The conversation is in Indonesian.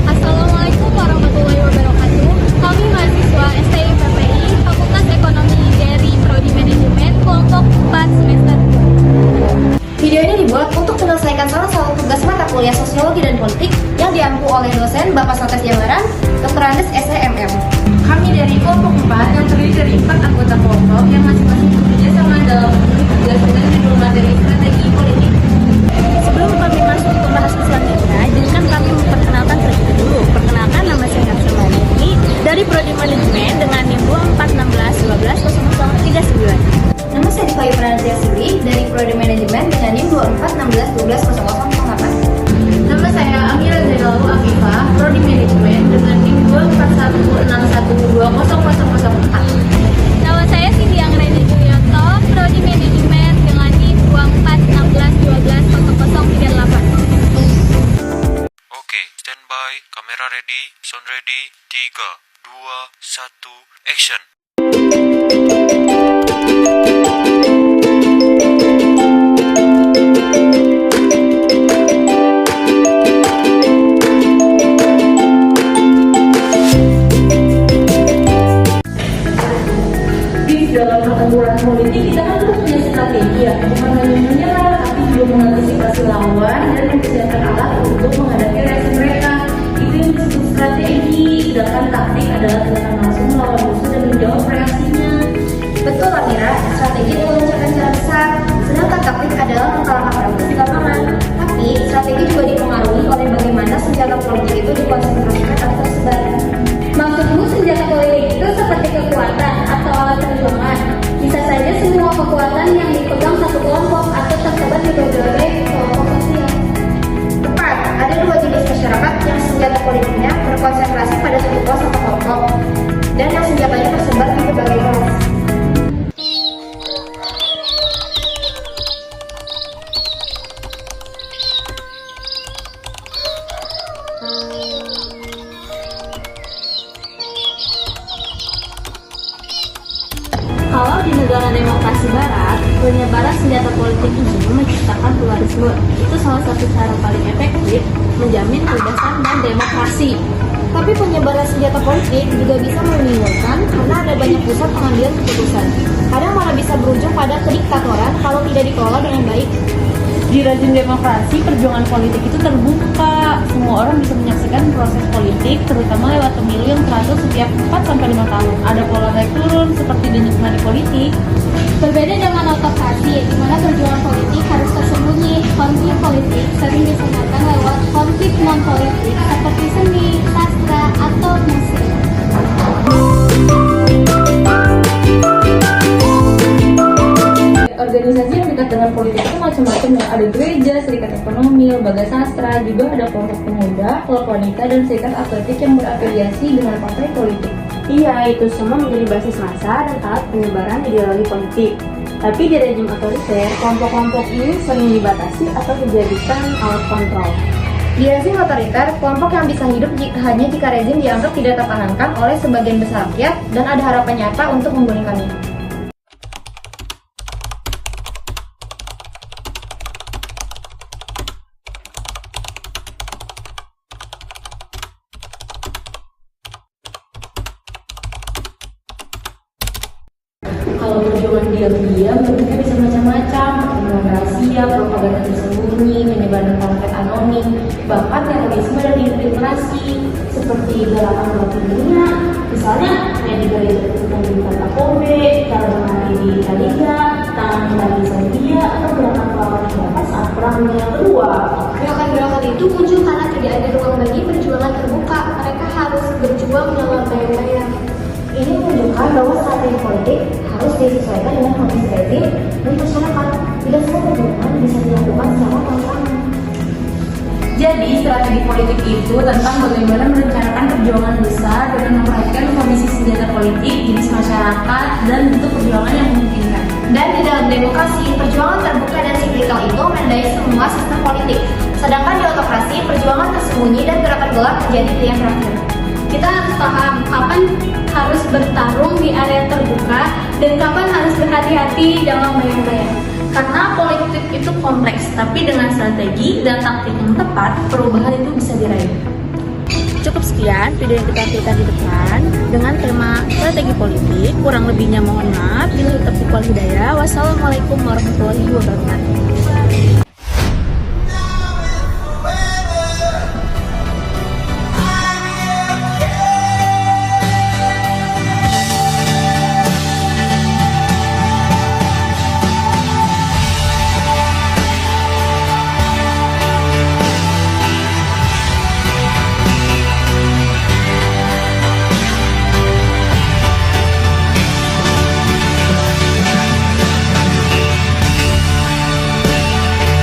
Assalamualaikum warahmatullahi wabarakatuh. Kami mahasiswa STI PPI Fakultas Ekonomi dari Prodi Manajemen kelompok 4 semester 2. Video ini dibuat untuk menyelesaikan salah satu tugas mata kuliah Sosiologi dan Politik yang diampu oleh dosen Bapak Sates Jambaran, Dr. Andes SEMM. Kami dari kelompok 4 yang terdiri dari 4 anggota kelompok yang masing-masing bekerja sama dalam memenuhi tugas dengan judul materi strategi politik. Sebelum kami masuk ke pembahasan selanjutnya, izinkan kami memperkenalkan terlebih dulu. Perkenalkan, nama saya Kapsul Niki dari Prodi Manajemen dengan NIM 2416120039. Nama saya Divayu Pranasya Sili dari Prodi Manajemen dengan NIM 2416120008. Nama saya Amira Zainalu Afifah, Prodi Manajemen dengan NIM 2416120004. Nama saya Cindy Anggreni Julianto, Prodi Manajemen dengan NIM 2416120038. Oke, standby, kamera ready, sound ready, 3, 2, 1, action. Di dalam pertempuran politik kita kan harus punya strategi ya, bukan hanya menyerang tapi juga mengantisipasi lawan dan mempersiapkan alat untuk menghadapi reaksi mereka. Itu yang disebut strategi, sedangkan taktik adalah tindakan langsung melawan musuh dan menjawab reaksinya. Betul Amira, strategi adalah mencegah secara besar, sedangkan taktik adalah mengalahkan musuh di lapangan. Tapi strategi juga dipengaruhi oleh bagaimana senjata politik itu dikonsentrasikan atau tersebar. Maksudmu senjata politik itu seperti kekuatan atau alat perjuangan? Bisa saja semua kekuatan yang dipegang satu kelompok atau tersebar di berbagai kelompok sosial. Tepat, ada dua jenis masyarakat yang senjata politiknya berkonsentrasi pada satu kelas atau kelompok, dan yang senjatanya tersebar di berbagai kelas. Kalau di negara demokrasi barat, penyebaran senjata politik ini menciptakan pluralisme. Itu salah satu cara paling efektif menjamin kebebasan dan demokrasi. Tapi penyebaran senjata politik juga bisa membingungkan karena ada banyak pusat pengambilan keputusan. Kadang malah bisa berujung pada kediktatoran kalau tidak dikelola dengan baik. Di rezim demokrasi, perjuangan politik itu terbuka. Semua orang bisa menyaksikan proses politik, terutama lewat pemilu yang teratur setiap 4-5 tahun. Ada pola naik turun seperti denyut nadi politik. Berbeda dengan autokrasi, di mana perjuangan politik harus tersembunyi. Konflik politik sering diselesaikan lewat konflik non-politik seperti seni, sastra, atau musik. Organisasi yang dekat dengan politik itu macam-macam ya. Ada gereja, serikat ekonomi, lembaga sastra, juga ada kelompok pemuda, klub wanita, dan serikat atletik yang berafiliasi dengan partai politik. Iya, itu semua menjadi basis massa dan alat penyebaran ideologi politik. Tapi di rejim otoriter, kelompok-kelompok ini sering dibatasi atau dijadikan alat kontrol. Di rezim otoriter, kelompok yang bisa hidup hanya jika rezim dianggap tidak tertahankan oleh sebagian besar rakyat dan ada harapan nyata untuk memulihkannya. Kalau perjuangan diam-diam, bentuknya bisa macam-macam. Pembunuhan rahasia, propaganda tersembunyi, penyebaran pamflet anonim, bahkan terorisme dan infiltrasi seperti gerakan roti dunia. Misalnya, yang di gereja di kota Kobe, cara menari di Italia, tangan di Serbia, atau gerakan melawan Eropa saat Perang Dunia Kedua. Gerakan-gerakan itu muncul karena tidak ada ruang bagi perjuangan terbuka. Mereka harus berjuang dalam bayang-bayang. Ini menunjukkan bahwa strategi politik harus disesuaikan dengan kondisi rezim dan masyarakat. Tidak semua perjuangan bisa dilakukan secara terang. Jadi, strategi politik itu tentang bagaimana merencanakan perjuangan besar dengan memperhatikan kondisi senjata politik, jenis masyarakat, dan bentuk perjuangan yang memungkinkan. Dan di dalam demokrasi, perjuangan terbuka dan siklikal itu menandai semua sistem politik. Sedangkan di autokrasi, perjuangan tersembunyi dan gerakan gelap menjadi pilihan terakhir. Kita harus paham kapan harus bertarung di area terbuka dan kapan harus berhati-hati dalam bayang-bayang. Karena politik itu kompleks, tapi dengan strategi dan taktik yang tepat, perubahan itu bisa diraih. Cukup sekian video yang kita hadirkan di depan dengan tema strategi politik. Kurang lebihnya mohon maaf. Bila taufiq wal hidayah. Wassalamualaikum warahmatullahi wabarakatuh.